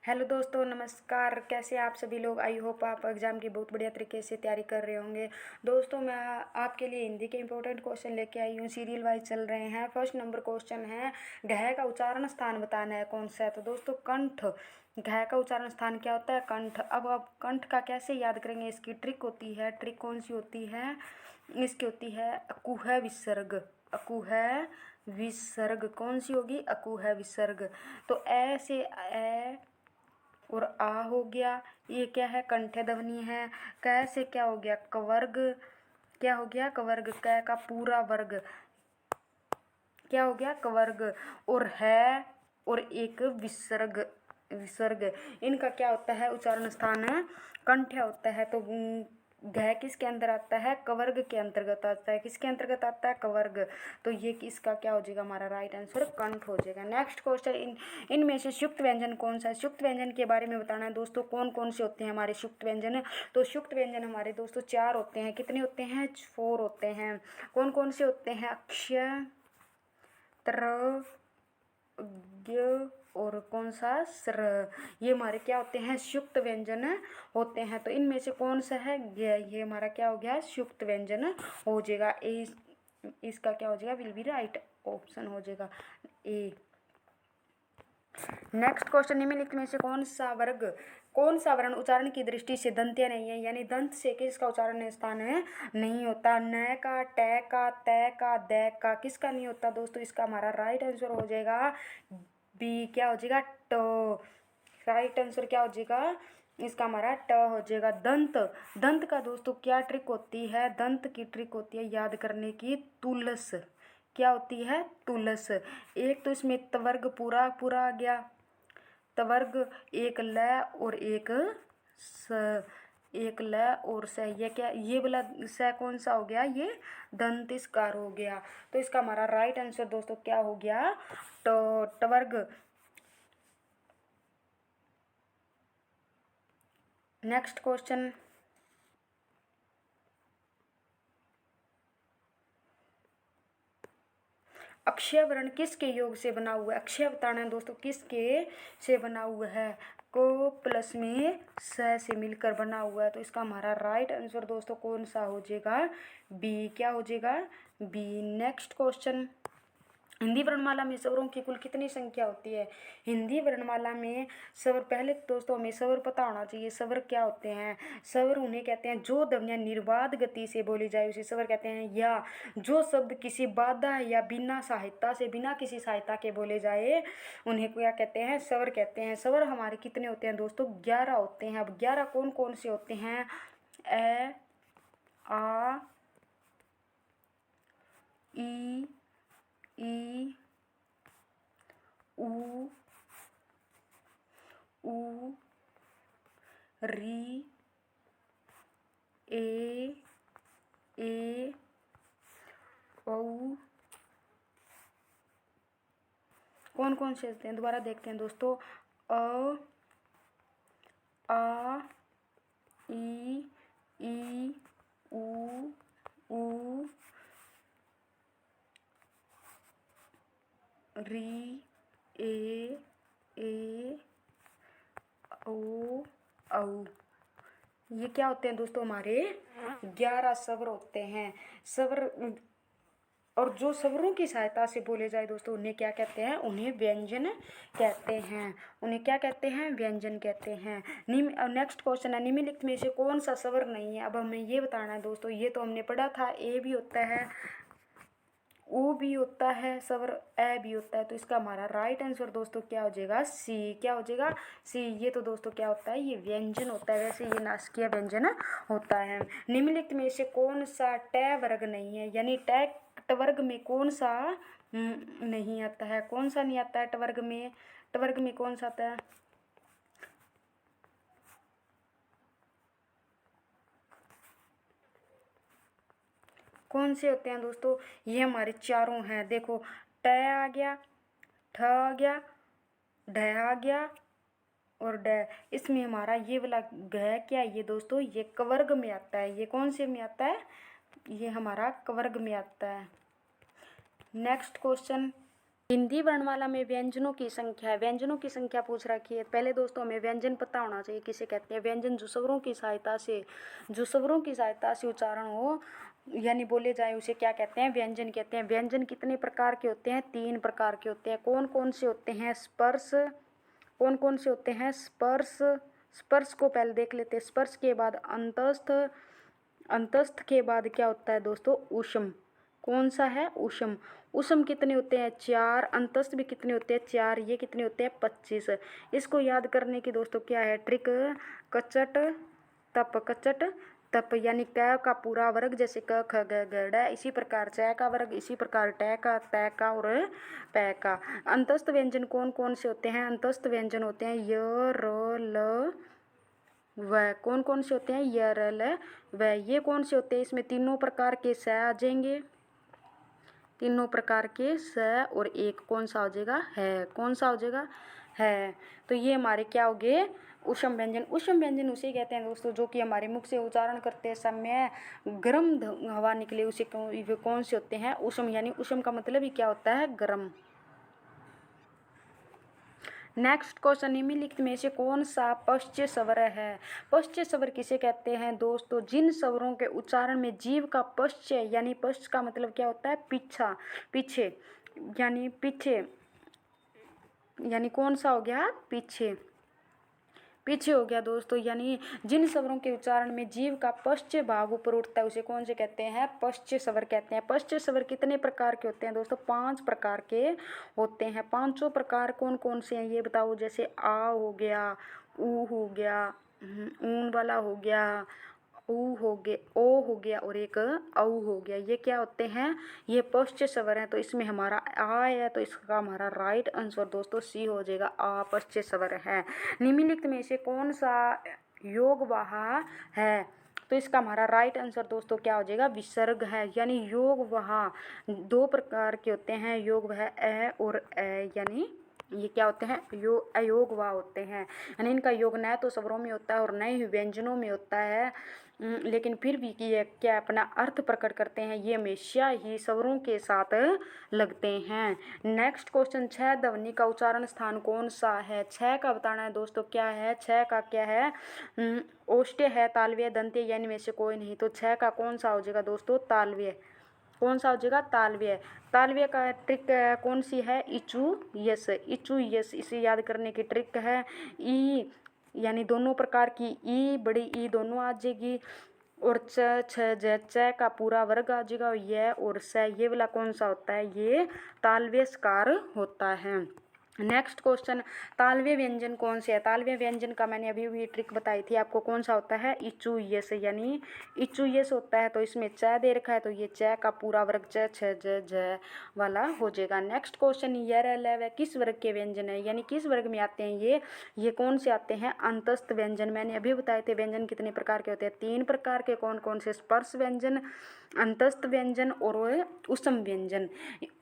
Hello दोस्तों, नमस्कार। कैसे आप सभी लोग? आई होप आप एग्ज़ाम की बहुत बढ़िया तरीके से तैयारी कर रहे होंगे। दोस्तों, मैं आपके लिए हिंदी के इंपॉर्टेंट क्वेश्चन लेके आई हूँ। सीरियल वाइज चल रहे हैं। फर्स्ट नंबर क्वेश्चन है, घ का उच्चारण स्थान बताना है कौन सा है। तो दोस्तों, कंठ। घ का उच्चारण स्थान क्या होता है? कंठ। अब आप कंठ का कैसे याद करेंगे? इसकी ट्रिक होती है। ट्रिक कौन सी होती है? इसकी होती है अकुह विसर्ग। अकुह विसर्ग कौन सी होगी? अकुह विसर्ग। तो ऐ से ए और आ हो गया, ये क्या है? कंठ्य ध्वनि है। क से क्या हो गया? कवर्ग। क्या हो गया? कवर्ग। क का पूरा वर्ग क्या हो गया? कवर्ग। और है और एक विसर्ग। विसर्ग इनका क्या होता है? उच्चारण स्थान कंठ्य होता है। तो घ किसके अंदर आता है? कवर्ग के अंतर्गत आता है। किसके अंतर्गत आता है? कवर्ग। तो ये इसका क्या हो जाएगा? हमारा राइट आंसर कंठ हो जाएगा। नेक्स्ट क्वेश्चन, इनमें से सुक्त व्यंजन कौन सा है? सुक्त व्यंजन के बारे में बताना है दोस्तों। कौन कौन से होते हैं हमारे सुक्त व्यंजन? तो सुक्त व्यंजन हमारे दोस्तों 4 होते हैं। कितने होते हैं? 4 होते हैं। कौन कौन से होते हैं? अक्ष, त्र, ज्ञ और कौन सा? स्र। ये हमारे क्या होते हैं? सुक्त व्यंजन होते हैं। तो इनमें से कौन सा है? ज्ञ। ये हमारा क्या हो गया? सुक्त व्यंजन हो जाएगा। ए इसका क्या हो जाएगा? विल बी राइट ऑप्शन हो जाएगा ए। नेक्स्ट क्वेश्चन, निम्नलिखित में से कौन सा वर्ण उच्चारण की दृष्टि से दंत्य नहीं है? यानी दंत से किसका उच्चारण स्थान है नहीं होता? न का, ट का, त का, द का किसका नहीं होता दोस्तों? इसका हमारा राइट आंसर हो जाएगा बी। क्या हो जाएगा? ट। राइट आंसर क्या हो जाएगा? इसका हमारा ट हो जाएगा। दंत। दंत का दोस्तों क्या ट्रिक होती है? दंत की ट्रिक होती है याद करने की तुलस। क्या होती है? तुलस। एक तो इसमें तवर्ग पूरा पूरा आ गया। तवर्ग, एक ल और एक स। एक ल और स। ये क्या? ये वाला स कौन सा हो गया? ये दंतिस्कार हो गया। तो इसका हमारा राइट आंसर दोस्तों क्या हो गया? टवर्ग। नेक्स्ट क्वेश्चन, अक्षय वर्ण किसके योग से बना हुआ है? अक्षय बताना है दोस्तों किसके से बना हुआ है? को प्लस में स से मिलकर बना हुआ है। तो इसका हमारा राइट आंसर दोस्तों कौन सा हो जाएगा? बी। क्या हो जाएगा? बी। नेक्स्ट क्वेश्चन, हिंदी वर्णमाला में स्वरों की कुल कितनी संख्या होती है? हिंदी वर्णमाला में स्वर, पहले दोस्तों हमें स्वर पता होना चाहिए। स्वर क्या होते हैं? स्वर उन्हें कहते हैं जो ध्वनियाँ निर्बाध गति से बोली जाए उसे स्वर कहते हैं। या जो शब्द किसी बाधा या बिना सहायता से, बिना किसी सहायता के बोले जाए उन्हें क्या कहते हैं? स्वर कहते हैं। स्वर हमारे कितने होते हैं दोस्तों? 11 होते हैं। अब 11 कौन कौन से होते हैं? ए, आ, ई, ई, उ, ऊ, री, ए, औ। कौन कौन से होते हैं? दोबारा देखते हैं दोस्तों। अ, आ, ई, ऊ, री, ए, ओ, औ। ये क्या होते हैं दोस्तों? हमारे 11 स्वर होते हैं। स्वर, और जो स्वरों की सहायता से बोले जाए दोस्तों उन्हें क्या कहते हैं? उन्हें व्यंजन कहते हैं। उन्हें क्या कहते हैं? व्यंजन कहते हैं। नेक्स्ट क्वेश्चन है, निम्नलिखित में से कौन सा स्वर नहीं है? अब हमें ये बताना है दोस्तों। ये तो हमने पढ़ा था, ए भी होता है, ओ भी होता है स्वर, ए भी होता है। तो इसका हमारा राइट आंसर दोस्तों क्या हो जाएगा? सी। क्या हो जाएगा? सी। ये तो दोस्तों क्या होता है? ये व्यंजन होता है। वैसे ये नासिकीय व्यंजन होता है। निम्नलिखित में से कौन सा ट वर्ग नहीं है? यानी ट वर्ग में कौन सा नहीं आता है? कौन सा नहीं आता है ट वर्ग में? ट वर्ग में कौन सा आता है? कौन से होते हैं दोस्तों? ये हमारे चारों हैं। देखो, ट आ गया, ठ आ गया, ढ आ गया और ड। इसमें हमारा ये वाला घ क्या है? ये दोस्तों ये कवर्ग में आता है। ये कौन से में आता है? ये हमारा कवर्ग में आता है। नेक्स्ट क्वेश्चन, हिंदी वर्णमाला में व्यंजनों की संख्या है, व्यंजनों की संख्या पूछ रखी है। पहले दोस्तों हमें व्यंजन पता होना चाहिए, किसे कहते हैं व्यंजन। जो स्वरों की सहायता से उच्चारण हो यानी बोले जाए उसे क्या कहते हैं, व्यंजन कहते हैं। व्यंजन कितने प्रकार के होते हैं, 3 प्रकार के होते हैं। कौन कौन से होते हैं, स्पर्श, कौन कौन से होते हैं, स्पर्श, स्पर्श को पहले देख लेते हैं। स्पर्श के बाद अंतस्थ, अंतस्थ के बाद क्या होता है दोस्तों, ऊष्म। कौन सा है, ऊष्म। ऊष्म कितने होते हैं, 4। अंतस्थ भी कितने होते हैं, 4। ये कितने होते हैं, 25। इसको याद करने की दोस्तों क्या है ट्रिक, कचट तप, कचट तप यानी क का पूरा वर्ग, जैसे क ख ग घ ड़, इसी प्रकार च का वर्ग, इसी प्रकार ट का, त का और प का। अंतस्थ व्यंजन कौन कौन से होते हैं, अंतस्थ व्यंजन होते हैं य, र, ल, व। कौन कौन से होते हैं, य, र, ल, व। ये कौन से होते हैं, इसमें तीनों प्रकार के स आ जाएंगे, तीनों प्रकार के स, और एक कौन सा हो जाएगा, है। कौन सा हो जाएगा, है। तो ये हमारे क्या हो गए, ऊष्म व्यंजन। ऊष्म व्यंजन उसे कहते हैं दोस्तों जो कि हमारे मुख से उच्चारण करते समय गर्म हवा निकले, उसे कौन से होते हैं, ऊष्म। यानी ऊष्म का मतलब ही क्या होता है, गर्म। नेक्स्ट क्वेश्चन, निम्नलिखित में से कौन सा पश्च स्वर है। पश्च स्वर किसे कहते हैं दोस्तों, जिन स्वरों के उच्चारण में जीव का पश्च यानी पश्च का मतलब क्या होता है, पीछा, पीछे यानी पीछे, यानी कौन सा हो गया, पीछे, पीछे हो गया दोस्तों। यानी जिन स्वरों के उच्चारण में जीव का पश्च भाग ऊपर उठता है उसे कौन से कहते हैं, पश्च स्वर कहते हैं। पश्च स्वर कितने प्रकार के होते हैं दोस्तों, 5 प्रकार के होते हैं। पांचों प्रकार कौन कौन से हैं ये बताओ। जैसे आ हो गया, ऊ हो गया, ऊन वाला हो गया, ऊ हो गया, ओ हो गया, और एक औ हो गया। ये क्या होते हैं, ये पश्च स्वर हैं। तो इसमें हमारा आ है, तो इसका हमारा राइट आंसर दोस्तों सी हो जाएगा, आ पश्च स्वर है। निम्नलिखित में से कौन सा योगवाहा है, तो इसका हमारा राइट आंसर दोस्तों क्या हो जाएगा, विसर्ग है। यानी योगवाहा 2 प्रकार के होते हैं, योगवाह अ और अ, यानी ये क्या होते हैं, अयोगवाह होते हैं। यानी इनका योग न तो स्वरों में होता है और न ही व्यंजनों में होता है, लेकिन फिर भी ये क्या अपना अर्थ प्रकट करते हैं, ये हमेशा ही स्वरों के साथ लगते हैं। नेक्स्ट क्वेश्चन, 6 ध्वनि का उच्चारण स्थान कौन सा है। 6 का बताना है दोस्तों, क्या है 6 का, क्या है, ओष्ठ्य है, तालव्य, दंत्य, या इनमें से कोई नहीं। तो 6 का कौन सा हो जाएगा दोस्तों, तालव्य। कौन सा हो जाएगा, तालव्य। तालव्य का ट्रिक कौन सी है, इचू यस, इचू यस। इसे याद करने की ट्रिक है ई, यानी दोनों प्रकार की ई, बड़ी ई दोनों आ जाएगी, और च, छ, ज, च का पूरा वर्ग आ जाएगा, ये और स, ये वाला कौन सा होता है, ये तालव्य स्कार होता है। नेक्स्ट क्वेश्चन, तालव्य व्यंजन कौन से है। तालव्य व्यंजन का मैंने अभी भी ट्रिक बताई थी आपको, कौन सा होता है, इचू यस, यानी इचू यस होता है। तो इसमें च दे रखा है, तो ये च का पूरा वर्ग च, छ, ज, ज वाला हो जाएगा। नेक्स्ट क्वेश्चन, य, र, ल, व किस वर्ग के व्यंजन है, यानी किस वर्ग में आते हैं ये कौन से आते हैं, अंतस्थ व्यंजन। मैंने अभी बताए थे व्यंजन कितने प्रकार के होते हैं, 3 प्रकार के। कौन कौन से, स्पर्श व्यंजन, अंतस्थ व्यंजन और ऊष्म व्यंजन।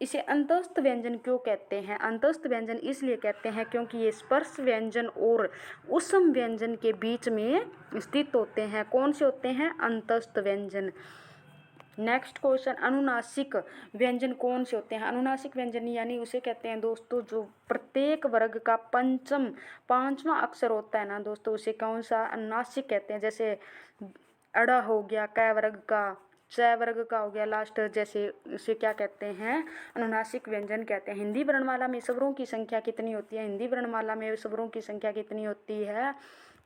इसे अंतस्थ व्यंजन क्यों कहते हैं, अंतस्थ व्यंजन इसलिए कहते हैं क्योंकि ये स्पर्श व्यंजन और ऊष्म व्यंजन के बीच में स्थित होते हैं। कौन से होते हैं, अंतस्थ व्यंजन। नेक्स्ट क्वेश्चन, अनुनासिक व्यंजन कौन से होते हैं। अनुनासिक व्यंजन यानी उसे कहते हैं दोस्तों जो प्रत्येक वर्ग का पांचवा अक्षर होता है ना दोस्तों, उसे कौन सा अनुनासिक कहते हैं। जैसे अड़ा हो गया, क वर्ग का, च वर्ग का हो गया लास्ट, जैसे उसे क्या कहते हैं, अनुनासिक व्यंजन कहते हैं। हिंदी वर्णमाला में स्वरों की संख्या कितनी होती है, हिंदी वर्णमाला में स्वरों की संख्या कितनी होती है,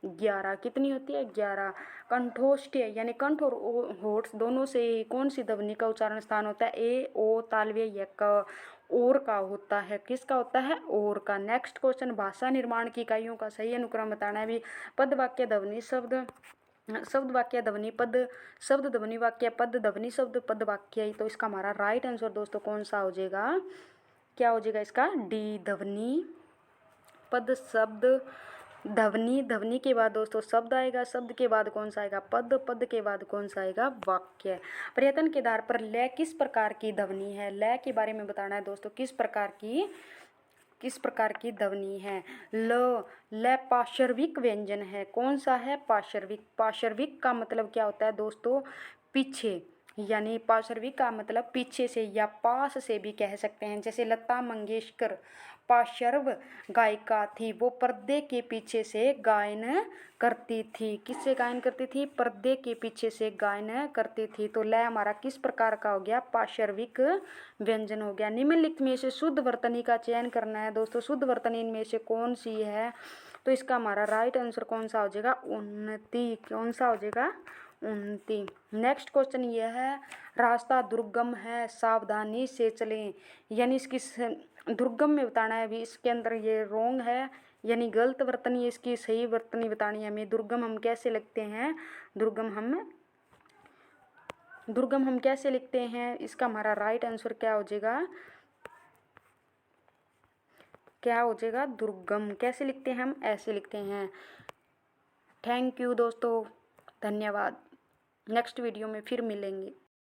11। कितनी होती है, 11। कंठोष्ठ्य यानी कंठ और होठ दोनों से कौन सी ध्वनि का उच्चारण स्थान होता है, ए, ओ, तालव्य, य, क, और का होता है। किसका होता है, और का। नेक्स्ट क्वेश्चन, भाषा निर्माण की इकाइयों का सही अनुक्रम बताना है। भी पद, वाक्य, ध्वनि, शब्द, शब्द, वाक्य, ध्वनि, पद, शब्द, ध्वनि, वाक्य, पद, ध्वनि, शब्द, पद, वाक्य। तो इसका हमारा राइट आंसर दोस्तों कौन सा हो जाएगा, क्या हो जाएगा इसका, डी, ध्वनि, पद, शब्द, ध्वनि, ध्वनि के बाद दोस्तों शब्द आएगा, शब्द के बाद कौन सा आएगा, पद, पद के बाद कौन सा आएगा, वाक्य। प्रयत्न के आधार पर लय किस प्रकार की ध्वनि है, लय के बारे में बताना है दोस्तों, किस प्रकार की ध्वनि है। ल पार्श्विक व्यंजन है। कौन सा है, पार्श्विक। पार्श्विक का मतलब क्या होता है दोस्तों, पीछे, यानी पार्श्विक का मतलब पीछे से या पास से भी कह सकते हैं। जैसे लता मंगेशकर पार्श्व गायिका थी, वो पर्दे के पीछे से गायन करती थी। किससे गायन करती थी? पर्दे के पीछे से गायन करती थी। तो लय हमारा किस प्रकार का हो गया? पार्श्विक व्यंजन हो गया। निम्नलिखित में से शुद्ध वर्तनी का चयन करना है दोस्तों। शुद्ध वर्तनी इनमें से कौन सी है? तो इसका हमारा राइट आंसर कौन सा हो जाएगा? उन्नति। कौन सा हो जाएगा? उन्नति। नेक्स्ट क्वेश्चन ये है, रास्ता दुर्गम है, सावधानी से चलें। यानी इसकी दुर्गम में बताना है। अभी इसके अंदर ये रोंग है, यानी गलत वर्तनी। इसकी सही वर्तनी बतानी है हमें। दुर्गम हम कैसे लिखते हैं? दुर्गम हम कैसे लिखते हैं? इसका हमारा राइट आंसर क्या हो जाएगा? क्या हो जाएगा? दुर्गम। कैसे लिखते हैं हम? ऐसे लिखते हैं। थैंक यू दोस्तों, धन्यवाद। नेक्स्ट वीडियो में फिर मिलेंगे।